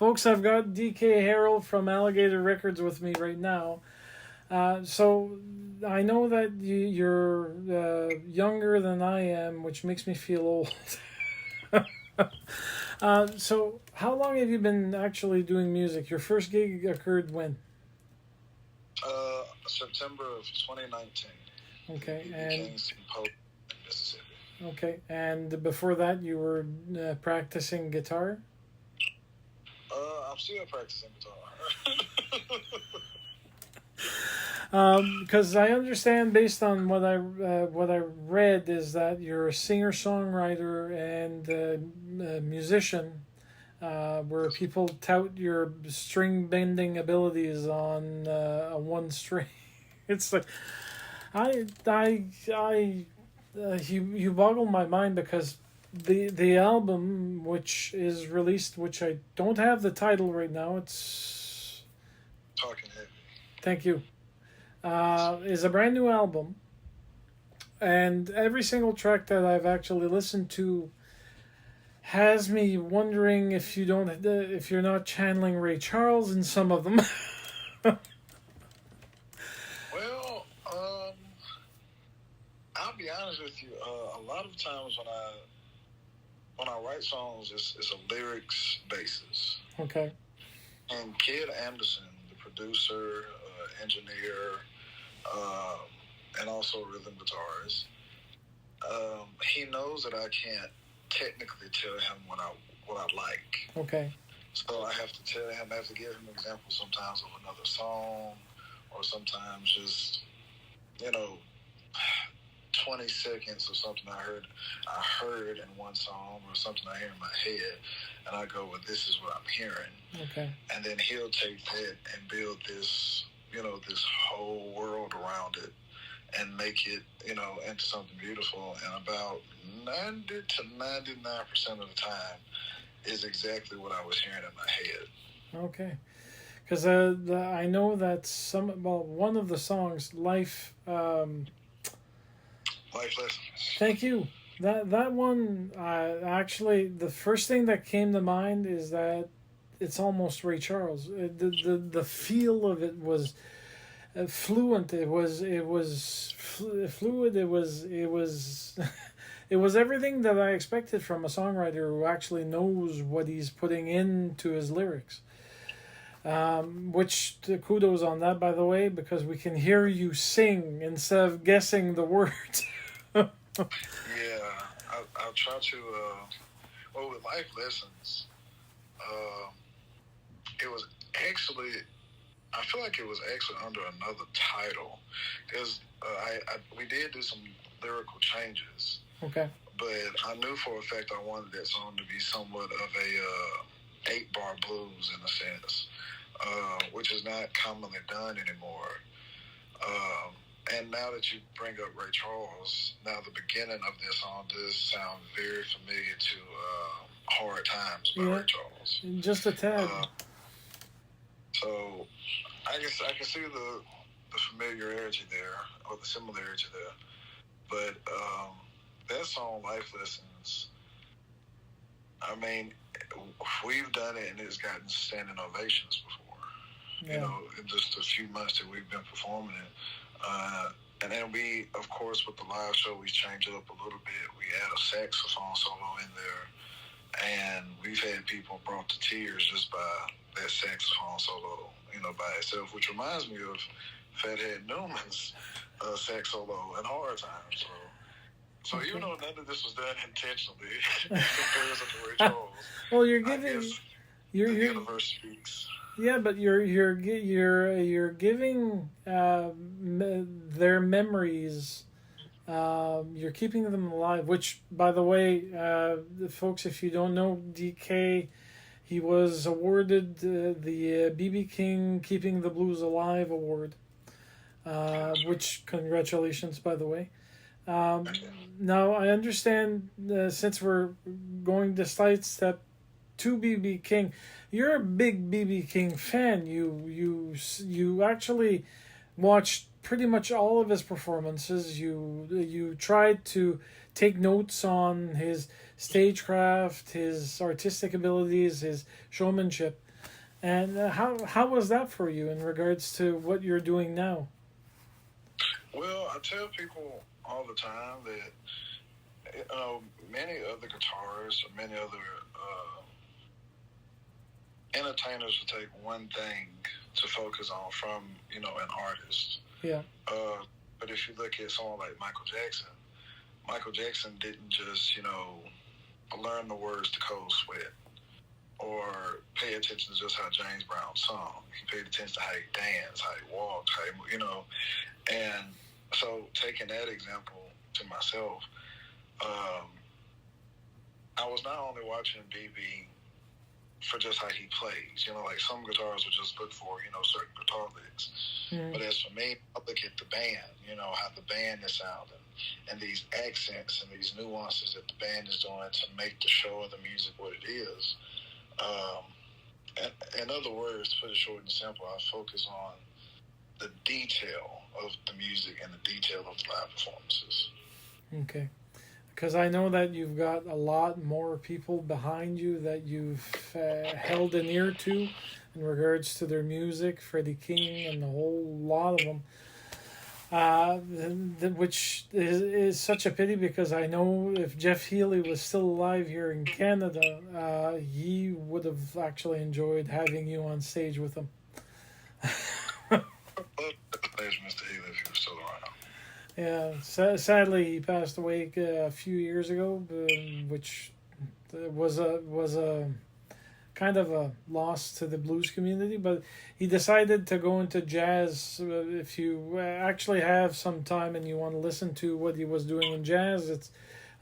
Folks, I've got DK Harrell from Alligator Records with me right now. So I know that you're younger than I am, which makes me feel old. So how long have you been actually doing music? Your first gig occurred when? September of 2019. Okay, and Mississippi. Okay, and before that, you were practicing guitar. I'm still practicing guitar. Because I understand, based on what I read, is that you're a singer songwriter and musician, where people tout your string bending abilities on a one string. It's like you boggle my mind because the album which is released, which I don't have the title right now. It's Talking Heavy. Thank you. Is a brand new album, and every single track that I've actually listened to has me wondering if you're not channeling Ray Charles in some of them. Well, I'll be honest with you. A lot of times when I write songs, it's a lyrics basis. Okay. And Kid Anderson, the producer, engineer, and also rhythm guitarist, he knows that I can't technically tell him what I like. Okay. So I have to tell him. I have to give him examples sometimes of another song, or sometimes just 20 seconds of something I heard in one song, or something I hear in my head, and I go, well, this is what I'm hearing. Okay. And then he'll take that and build this, this whole world around it, and make it, into something beautiful. And about 90 to 99% of the time is exactly what I was hearing in my head. Okay. Because I know that one of the songs, Life. Life Lessons. Thank you. That one, actually, the first thing that came to mind is that it's almost Ray Charles. The feel of it was fluent. It was fluid. It was it was everything that I expected from a songwriter who actually knows what he's putting into his lyrics. Which kudos on that, by the way, because we can hear you sing instead of guessing the words. Yeah, I'll try to. With Life Lessons, it was actually. I feel like it was actually under another title, because we did do some lyrical changes. Okay. But I knew for a fact I wanted that song to be somewhat of a 8-bar blues in a sense, which is not commonly done anymore. And now that you bring up Ray Charles, now the beginning of this song does sound very familiar to Hard Times by Ray Charles. Just a tad. So I can see the familiarity there, or the similarity there. But that song, Life Lessons, I mean, we've done it and it's gotten standing ovations before. Yeah. In just a few months that we've been performing it. And then we, of course, with the live show, we change it up a little bit. We add a saxophone solo in there. And we've had people brought to tears just by that saxophone solo, by itself, which reminds me of Fathead Newman's sax solo in Hard Times. So even though none of this was done intentionally, in comparison to Ray Charles, well, you're giving the universe speaks. Yeah, but you're giving their memories. You're keeping them alive. Which, by the way, folks, if you don't know, DK, he was awarded the BB King Keeping the Blues Alive award. Which, congratulations, by the way. Now I understand, since we're going to sidestep to BB King, you're a big BB King fan. You actually watched pretty much all of his performances. You tried to take notes on his stagecraft, his artistic abilities, his showmanship. And how was that for you in regards to what you're doing now? Well, I tell people all the time that many other guitarists or many other entertainers will take one thing to focus on from an artist. Yeah. But if you look at someone like Michael Jackson didn't just learn the words to Cold Sweat or pay attention to just how James Brown sung. He paid attention to how he danced, how he walked, how he, and so taking that example to myself, I was not only watching BB for just how he plays. Like some guitars would just look for, certain guitar licks. Mm. But as for me, I look at the band, how the band is sounding and these accents and these nuances that the band is doing to make the show or the music what it is. In other words, to put it short and simple, I focus on the detail of the music and the detail of the live performances. Okay. Because I know that you've got a lot more people behind you that you've held an ear to in regards to their music, Freddie King and a whole lot of them, which is such a pity because I know if Jeff Healey was still alive here in Canada, he would have actually enjoyed having you on stage with him. Mr. Healey, if he was still around. Yeah, sadly he passed away a few years ago, which was a kind of a loss to the blues community. But he decided to go into jazz. If you actually have some time and you want to listen to what he was doing in jazz, it's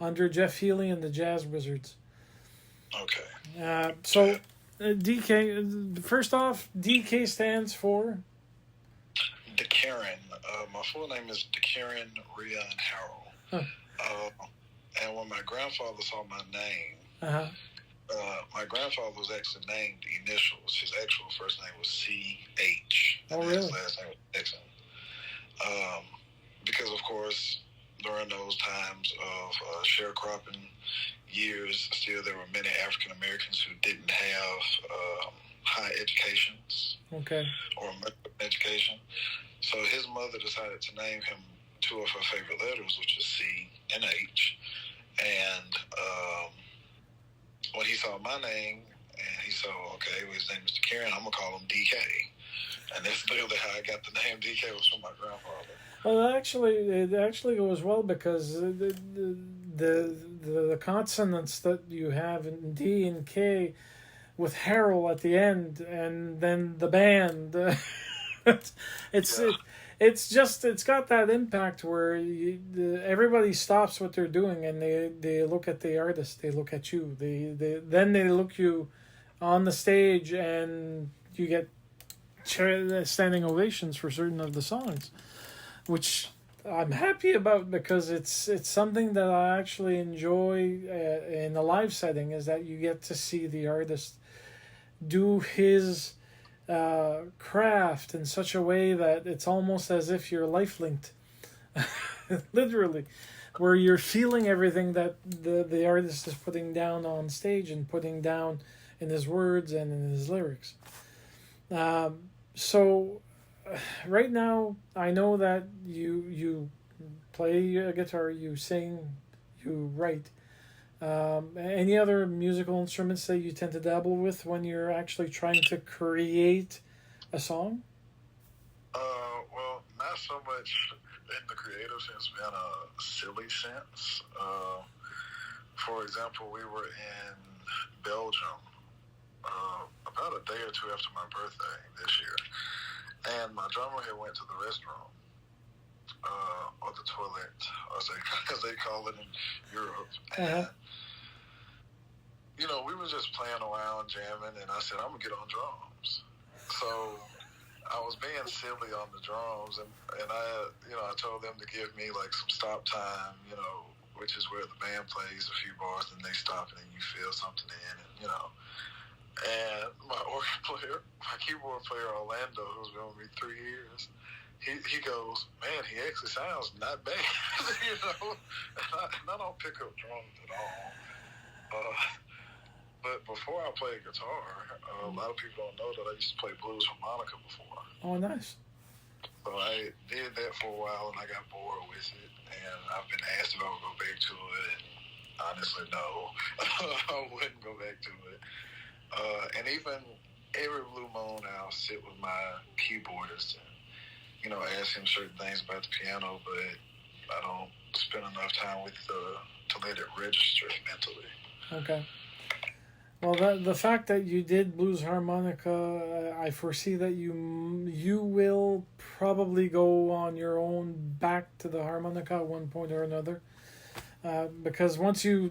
under Jeff Healey and the Jazz Wizards. Okay. So DK. First off, DK stands for DeKaren. My full name is DeKaren, Rhea, and Harrell. Huh. And when my grandfather saw my name, my grandfather was actually named the initials. His actual first name was C.H. Oh, really? His last name was Dixon. Because, of course, during those times of sharecropping years, still there were many African Americans who didn't have high educations. Okay. Or education. So his mother decided to name him two of her favorite letters, which is C and H. And when he saw my name, and he saw, okay, well, his name is DeKaren, I'm going to call him DK. And that's literally how I got the name DK, was from my grandfather. Well, it actually goes well because the consonants that you have in D and K with Harrell at the end, and then the band, it's got that impact where everybody stops what they're doing and they look at the artist, they look at you, then they look you on the stage, and you get standing ovations for certain of the songs, which I'm happy about because it's something that I actually enjoy in a live setting, is that you get to see the artist do his craft in such a way that it's almost as if you're life linked, literally, where you're feeling everything that the artist is putting down on stage and putting down in his words and in his lyrics. So right now I know that you play a guitar, you sing, you write. Any other musical instruments that you tend to dabble with when you're actually trying to create a song? Well, not so much in the creative sense, but in a silly sense. For example, we were in Belgium about a day or two after my birthday this year, and my drummer had went to the restroom. Or the toilet, as they call it in Europe. And, we were just playing around, jamming, and I said, I'm going to get on drums. So I was being silly on the drums, and I told them to give me, like, some stop time, which is where the band plays a few bars, and they stop, and then you feel something in, and my organ player, my keyboard player, Orlando, who's been with me 3 years, he goes, man, he actually sounds not bad, and I don't pick up drums at all. Uh, but before I played guitar, a lot of people don't know that I used to play blues harmonica before. Oh, nice. So I did that for a while, and I got bored with it. And I've been asked if I would go back to it. And honestly, no, I wouldn't go back to it. And even every blue moon, I'll sit with my keyboardist and ask him certain things about the piano, but I don't spend enough time with to let it register mentally. Okay. Well, the fact that you did blues harmonica, I foresee that you will probably go on your own back to the harmonica at one point or another. Because once you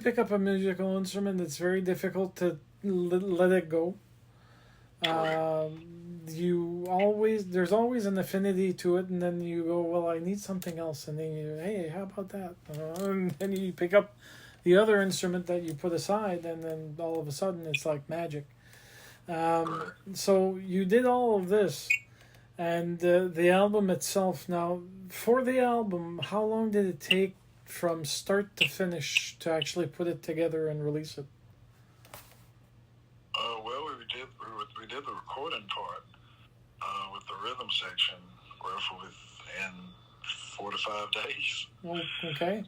pick up a musical instrument, it's very difficult to let it go. There's always an affinity to it, and then you go, well, I need something else, and then hey, how about that? And then you pick up the other instrument that you put aside, and then all of a sudden it's like magic. So you did all of this, and the album itself. Now, for the album, how long did it take from start to finish to actually put it together and release it? Well, we did the recording part with the rhythm section roughly within 4 to 5 days. Oh, okay.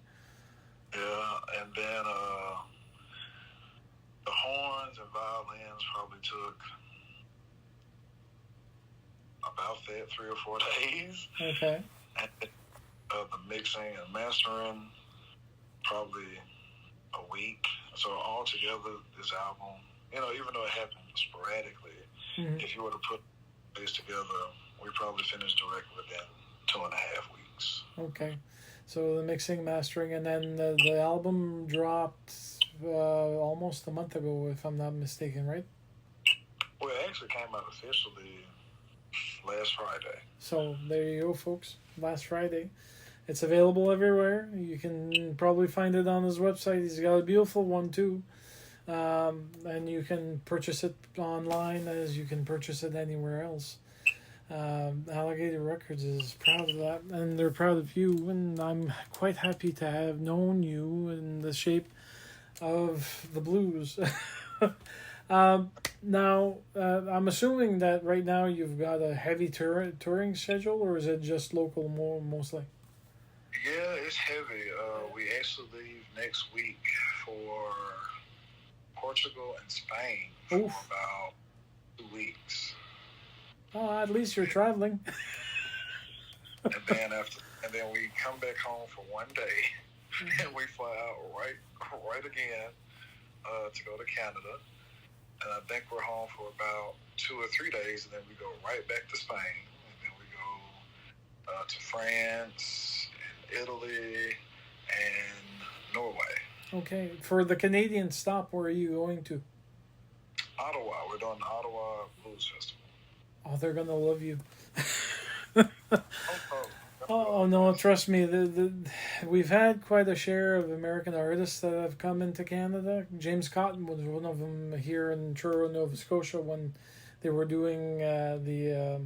Yeah, and then the horns and violins probably took about that 3 or 4 days. Okay. And the mixing and mastering probably a week. So altogether, this album, even though it happened sporadically, if you were to put this together, we probably finished directly within 2.5 weeks. Okay. So the mixing, mastering, and then the album dropped almost a month ago, if I'm not mistaken, right? Well, it actually came out officially last Friday. So there you go, folks. Last Friday. It's available everywhere. You can probably find it on his website. He's got a beautiful one, too. And you can purchase it online as you can purchase it anywhere else. Alligator Records is proud of that, and they're proud of you, and I'm quite happy to have known you in the shape of the blues. Now, I'm assuming that right now you've got a heavy touring schedule, or is it just local mostly? Yeah, it's heavy. We actually leave next week for Portugal and Spain for about 2 weeks. Oh, at least you're traveling. and then we come back home for 1 day, and we fly out right again to go to Canada. And I think we're home for about 2 or 3 days, and then we go right back to Spain, and then we go to France and Italy and Norway. Okay, for the Canadian stop, where are you going to? Ottawa. We're doing the Ottawa Blues Festival. Oh, they're gonna love you. Oh no, trust me. We've had quite a share of American artists that have come into Canada. James Cotton was one of them here in Truro, Nova Scotia, when they were doing the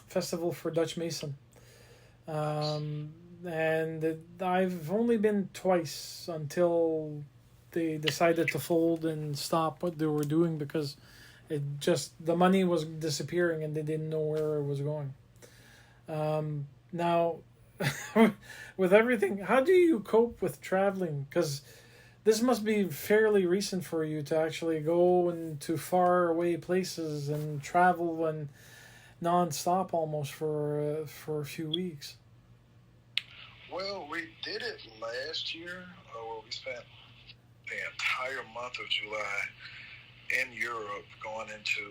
festival for Dutch Mason. And I've only been twice until they decided to fold and stop what they were doing because the money was disappearing and they didn't know where it was going. Now, with everything, how do you cope with traveling? Because this must be fairly recent for you to actually go into far away places and travel and non-stop almost for a few weeks. Well, we did it last year. Where we spent the entire month of July in Europe going into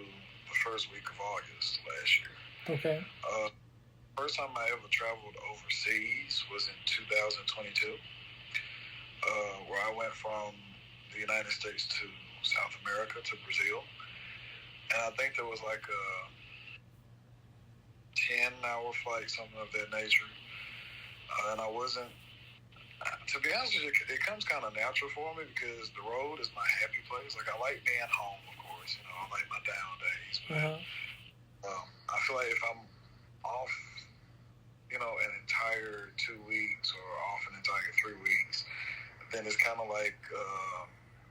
the first week of August last year. Okay. First time I ever traveled overseas was in 2022, where I went from the United States to South America, to Brazil. And I think there was like a 10-hour flight, something of that nature. And I wasn't, to be honest with you, it comes kind of natural for me because the road is my happy place. Like, I like being home, of course. I like my down days. But I feel like if I'm off, an entire 2 weeks or off an entire 3 weeks, then it's kind of like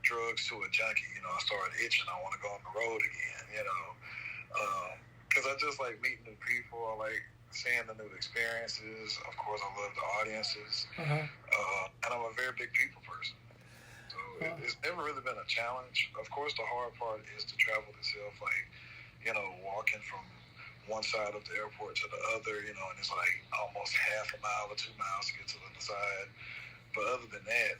drugs to a junkie. I started itching. I want to go on the road again. Because I just like meeting new people. I like seeing the new experiences. Of course, I love the audiences. And I'm a very big people person. So it's never really been a challenge. Of course, the hard part is to travel itself, like, walking from one side of the airport to the other, and it's like almost half a mile or 2 miles to get to the other side. But other than that,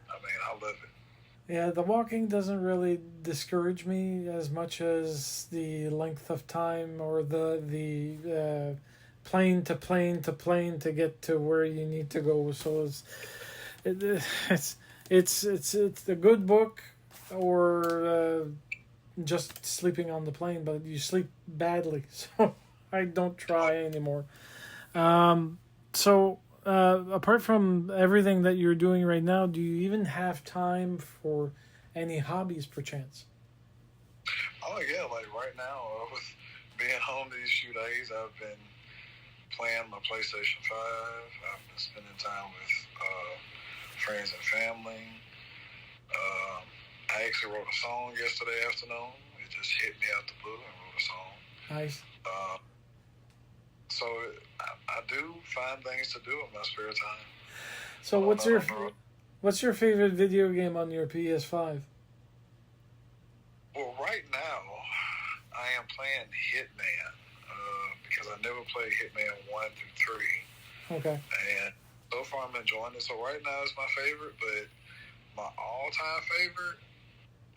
I love it. Yeah, the walking doesn't really discourage me as much as the length of time or the plane to plane to plane to get to where you need to go. So it's a good book, or just sleeping on the plane, but you sleep badly, so I don't try anymore. So apart from everything that you're doing right now, do you even have time for any hobbies, perchance? Oh yeah, like right now, with being home these few days, I've been playing my PlayStation 5. I've been spending time with friends and family. I actually wrote a song yesterday afternoon. It just hit me out the blue and wrote a song. Nice. So I do find things to do in my spare time. So what's your favorite video game on your PS5? Well, right now I am playing Hitman because I never played Hitman 1 through 3. Okay. And so far I'm enjoying it. So right now it's my favorite, but my all-time favorite,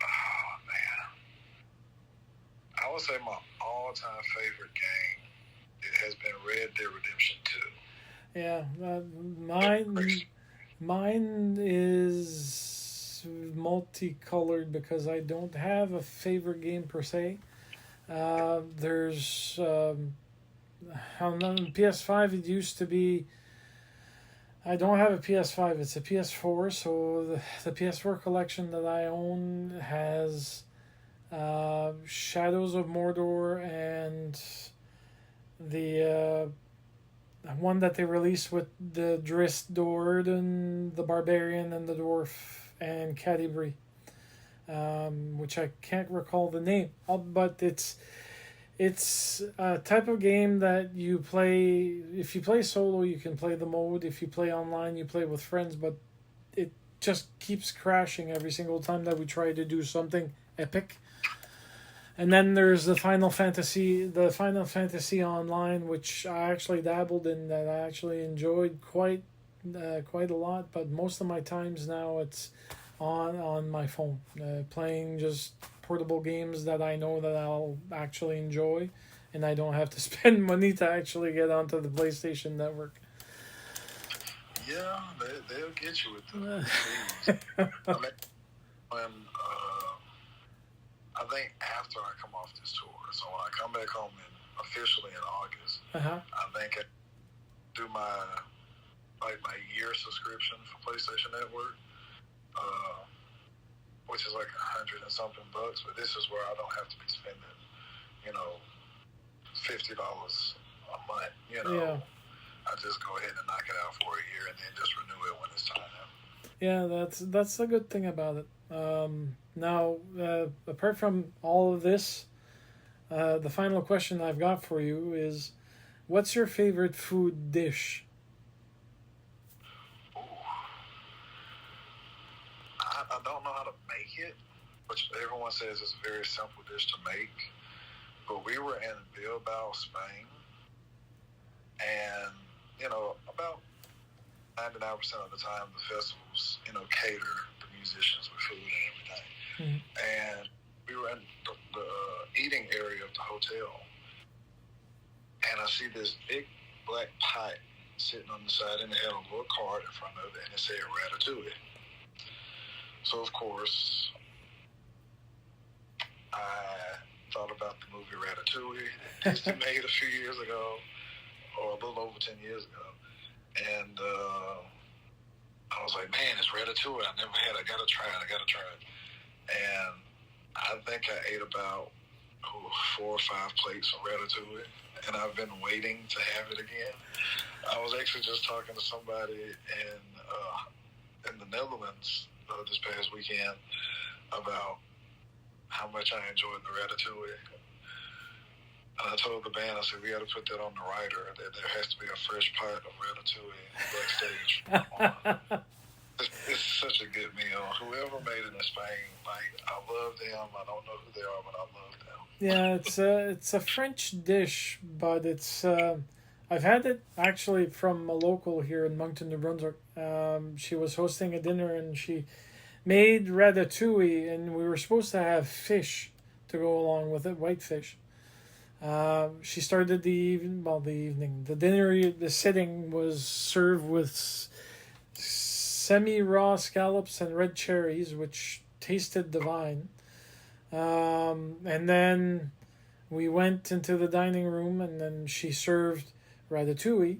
oh man, I would say my all-time favorite game, it has been Red Dead Redemption 2. Yeah, mine is multicolored because I don't have a favorite game per se. There's on the PS5 it used to be. I don't have a PS5. It's a PS4. So the PS4 collection that I own has Shadows of Mordor and the one that they released with the Drizzt Do'Urden, the Barbarian, and the Dwarf, and Catti-brie, which I can't recall the name of, but it's a type of game that you play. If you play solo, you can play the mode. If you play online, you play with friends, but it just keeps crashing every single time that we try to do something epic. And then there's the Final Fantasy Online, which I actually dabbled in, that I actually enjoyed quite a lot. But most of my times now it's on my phone, playing just portable games that I know that I'll actually enjoy, and I don't have to spend money to actually get onto the PlayStation Network. Yeah, they'll get you with the when I think after I come off this tour, so when I come back home officially in August, I think I do my year subscription for PlayStation Network, which is like $100 and something bucks. But this is where I don't have to be spending, $50 a month. Yeah. I just go ahead and knock it out for a year and then just renew it when it's time. Yeah, that's the good thing about it. Now, apart from all of this, the final question I've got for you is, what's your favorite food dish? Ooh. I don't know how to make it, which everyone says it's a very simple dish to make. But we were in Bilbao, Spain, and, about 99% of the time the festivals, cater the musicians with food and everything. Mm-hmm. And we were in the eating area of the hotel, and I see this big black pot sitting on the side, and it had a little card in front of it, and it said ratatouille. So, of course, I thought about the movie Ratatouille that Disney made a few years ago, or a little over 10 years ago. And I was like, man, it's ratatouille. I never had it. I got to try it. And I think I ate about 4 or 5 plates of ratatouille, and I've been waiting to have it again. I was actually just talking to somebody in the Netherlands this past weekend about how much I enjoyed the Ratatouille. And I told the band, I said, we got to put that on the rider, that there has to be a fresh pot of Ratatouille backstage. It's such a good meal. Whoever made it in Spain, like, I love them. I don't know who they are, but I love them. Yeah, it's a French dish, but it's I've had it actually from a local here in Moncton, New Brunswick. She was hosting a dinner and she made ratatouille, and we were supposed to have fish to go along with it, white fish. She started the dinner, the sitting was served with semi-raw scallops and red cherries, which tasted divine. And then we went into the dining room, and then she served ratatouille.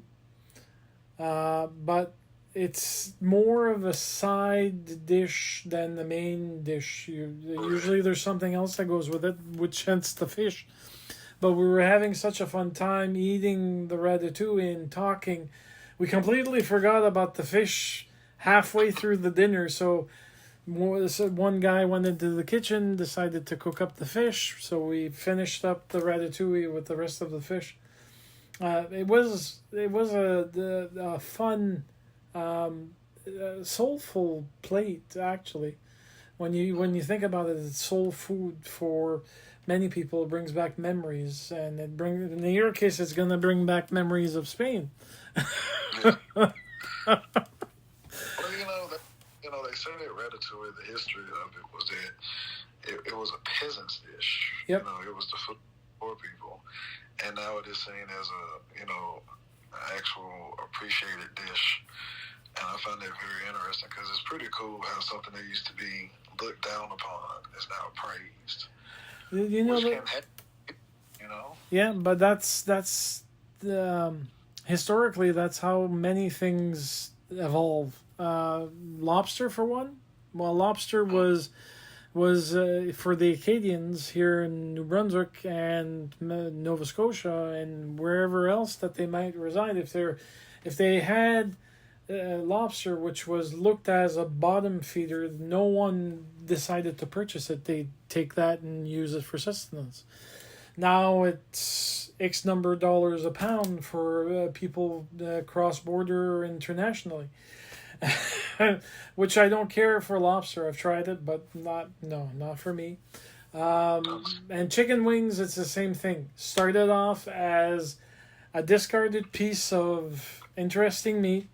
But it's more of a side dish than the main dish. Usually there's something else that goes with it, which hence the fish. But we were having such a fun time eating the ratatouille and talking. We completely forgot about the fish halfway through the dinner. So one guy went into the kitchen, decided to cook up the fish. So we finished up the ratatouille with the rest of the fish. It was a fun, soulful plate actually. When you think about it, it's soul food for many people. It brings back memories, and in your case, it's gonna bring back memories of Spain. Well, they say that ratatouille, the history of it was that it was a peasant's dish. Yep. It was the food for people, and now it is seen as a an actual appreciated dish. And I find that very interesting because it's pretty cool how something that used to be looked down upon is now praised. Yeah, but that's historically that's how many things evolve. Lobster for one. Well, lobster was for the Acadians here in New Brunswick and Nova Scotia and wherever else that they might reside. If they had lobster, which was looked as a bottom feeder, no one decided to purchase it. They take that and use it for sustenance. Now it's X number of dollars a pound for people cross border or internationally. Which I don't care for lobster. I've tried it, but not for me. And chicken wings, it's the same thing. Started off as a discarded piece of interesting meat,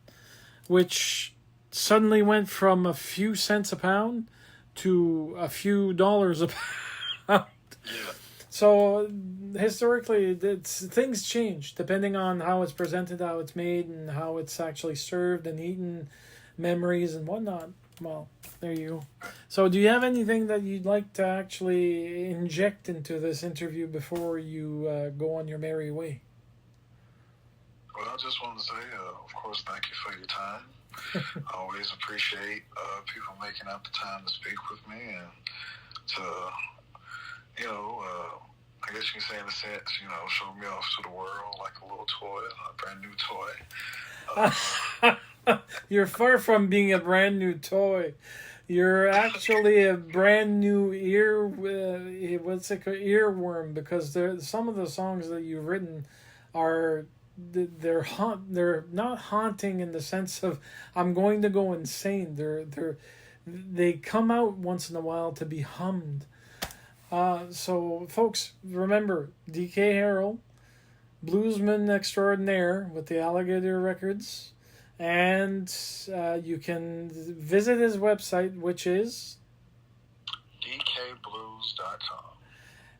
which suddenly went from a few cents a pound to a few dollars a pound. Yeah. So historically, things change depending on how it's presented, how it's made, and how it's actually served and eaten, memories and whatnot. Well, there you go. So do you have anything that you'd like to actually inject into this interview before you go on your merry way? Well, I just want to say, of course, thank you for your time. I always appreciate people making out the time to speak with me and to, I guess you can say in a sense, show me off to the world like a little toy, a brand new toy. You're far from being a brand new toy. You're actually a brand new earworm, because some of the songs that you've written are they're not haunting in the sense of I'm going to go insane. They come out once in a while to be hummed. So folks, remember DK Harrell, bluesman extraordinaire with the Alligator Records. And you can visit his website, which is dkblues.com.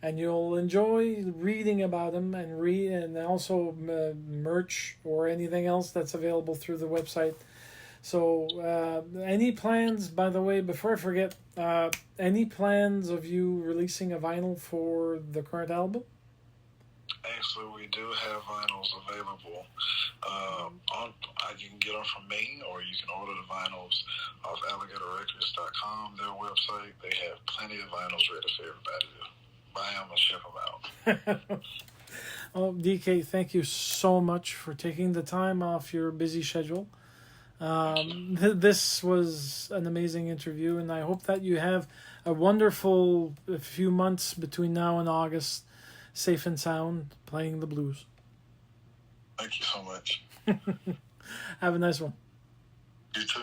And you'll enjoy reading about him and also merch or anything else that's available through the website. So any plans, by the way, before I forget, any plans of you releasing a vinyl for the current album? Actually, we do have vinyls available. You can get them from me, or you can order the vinyls off alligatorrecords.com, their website. They have plenty of vinyls ready for everybody to buy them and ship them out. Oh, DK, thank you so much for taking the time off your busy schedule. This was an amazing interview, and I hope that you have a wonderful few months between now and August, safe and sound, playing the blues. Thank you so much. Have a nice one. You too.